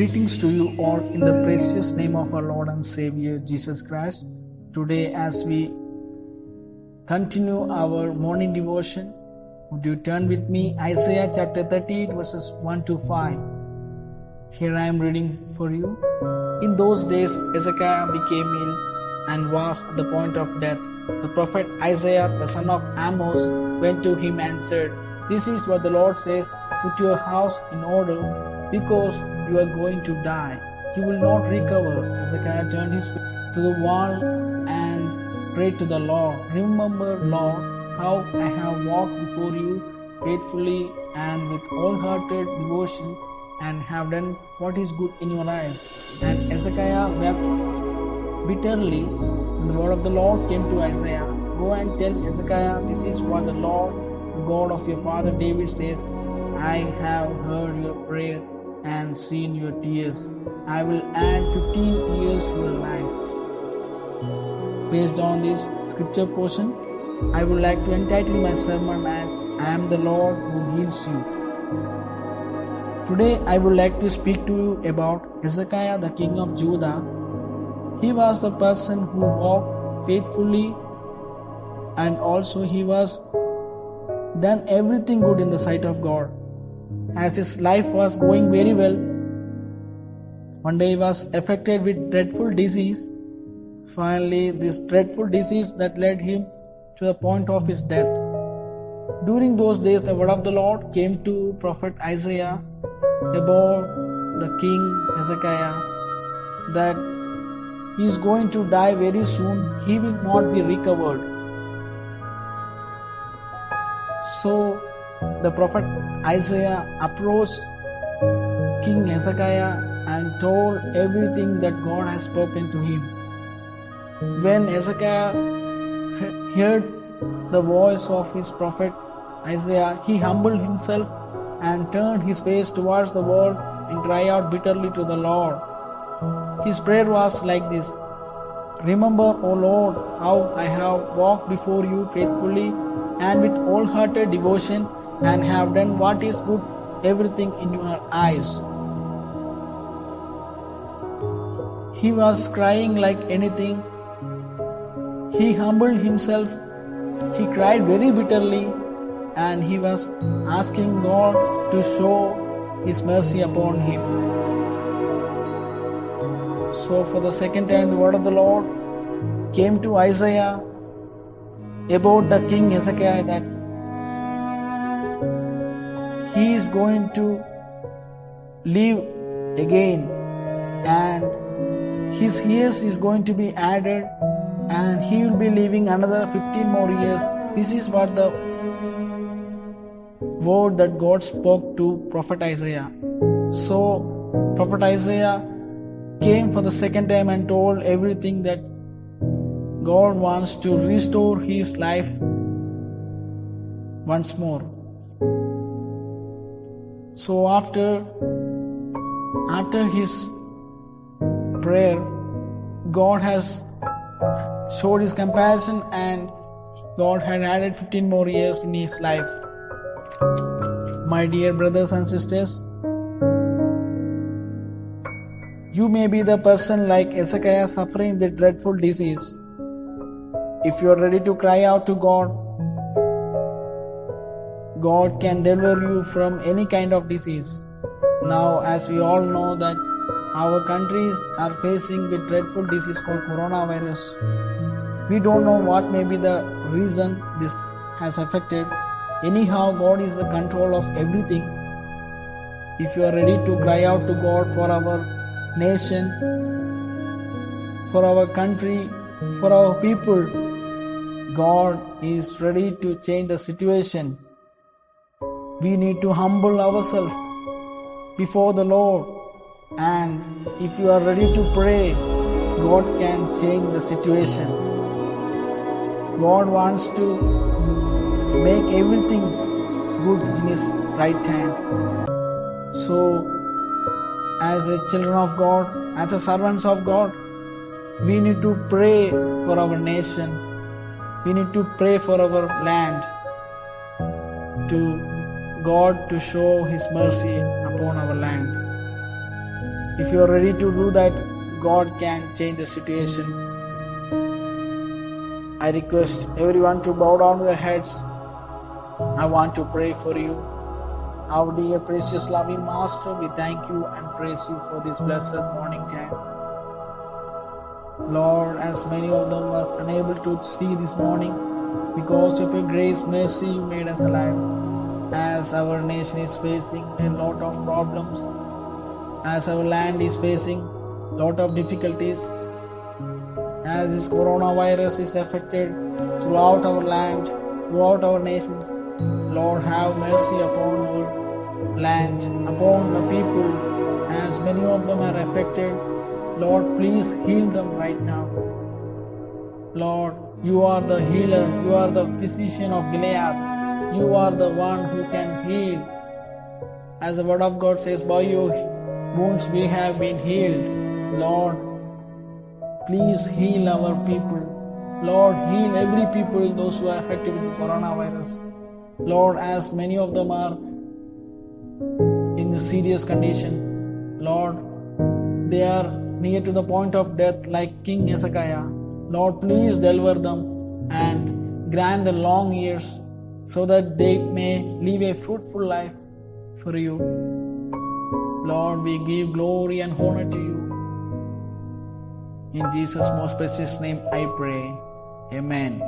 Greetings to you all in the precious name of our Lord and Savior Jesus Christ. Today, as we continue our morning devotion, would you turn with me Isaiah chapter 38 verses 1 to 5. Here I am reading for you. In those days, Hezekiah became ill and was at the point of death. The prophet Isaiah, the son of Amos, went to him and said, "This is what the Lord says, put your house in order, because you are going to die. You will not recover." Hezekiah turned his face to the wall and prayed to the Lord. "Remember, Lord, how I have walked before you faithfully and with wholehearted devotion, and have done what is good in your eyes." And Hezekiah wept bitterly. And the word of the Lord came to Isaiah, "Go and tell Hezekiah, this is what the Lord, the God of your father David says, I have heard your prayer and seen your tears. I will add 15 years to your life." Based on this scripture portion, I would like to entitle my sermon as "I am the Lord who heals you." Today I would like to speak to you about Hezekiah, the king of Judah. He was the person who walked faithfully, and also he was done everything good in the sight of God. As his life was going very well, one day he was affected with dreadful disease. Finally, this dreadful disease that led him to the point of his death. During those days, the word of the Lord came to prophet Isaiah about the king Hezekiah, that he is going to die very soon. He will not be recovered. So the prophet Isaiah approached King Hezekiah and told everything that God has spoken to him. When Hezekiah heard the voice of his prophet Isaiah, he humbled himself and turned his face towards the wall and cried out bitterly to the Lord. His prayer was like this: "Remember, O Lord, how I have walked before you faithfully and with wholehearted devotion, and have done what is good, everything in your eyes." He was crying like anything. He humbled himself. He cried very bitterly, and he was asking God to show His mercy upon him. So for the second time, the word of the Lord came to Isaiah about the king Hezekiah, that he is going to live again, and his years is going to be added, and he will be living another 15 more years. This is what the word that God spoke to prophet Isaiah. So prophet Isaiah came for the second time and told everything that God wants to restore his life once more. So after his prayer, God has showed his compassion, and God had added 15 more years in his life. My dear brothers and sisters, you may be the person like Hezekiah suffering with dreadful disease. If you are ready to cry out to God, God can deliver you from any kind of disease. Now, as we all know that our countries are facing with dreadful disease called coronavirus. We don't know what may be the reason this has affected. Anyhow, God is the control of everything. If you are ready to cry out to God for our nation, for our country, for our people, God is ready to change the situation. We need to humble ourselves before the Lord, and if you are ready to pray, God can change the situation. God wants to make everything good in His right time. So, as a children of God, as a servants of God, we need to pray for our nation. We need to pray for our land, to God to show His mercy upon our land. If you are ready to do that, God can change the situation. I request everyone to bow down their heads. I want to pray for you. Our dear, precious, loving Master, we thank you and praise you for this blessed morning time. Lord, as many of them was unable to see this morning, because of your grace, mercy, you made us alive. As our nation is facing a lot of problems, as our land is facing a lot of difficulties, as this coronavirus is affected throughout our land, throughout our nations, Lord, have mercy upon our land, upon the people, as many of them are affected. Lord, please heal them right now. Lord, you are the healer, you are the physician of Gilead, you are the one who can heal. As the word of God says, by your wounds we have been healed. Lord, please heal our people. Lord, heal every people, those who are affected with coronavirus. Lord, as many of them are in a serious condition, Lord, they are near to the point of death like King Hezekiah. Lord, please deliver them and grant them long years so that they may live a fruitful life for you. Lord, we give glory and honor to you. In Jesus' most precious name I pray. Amen.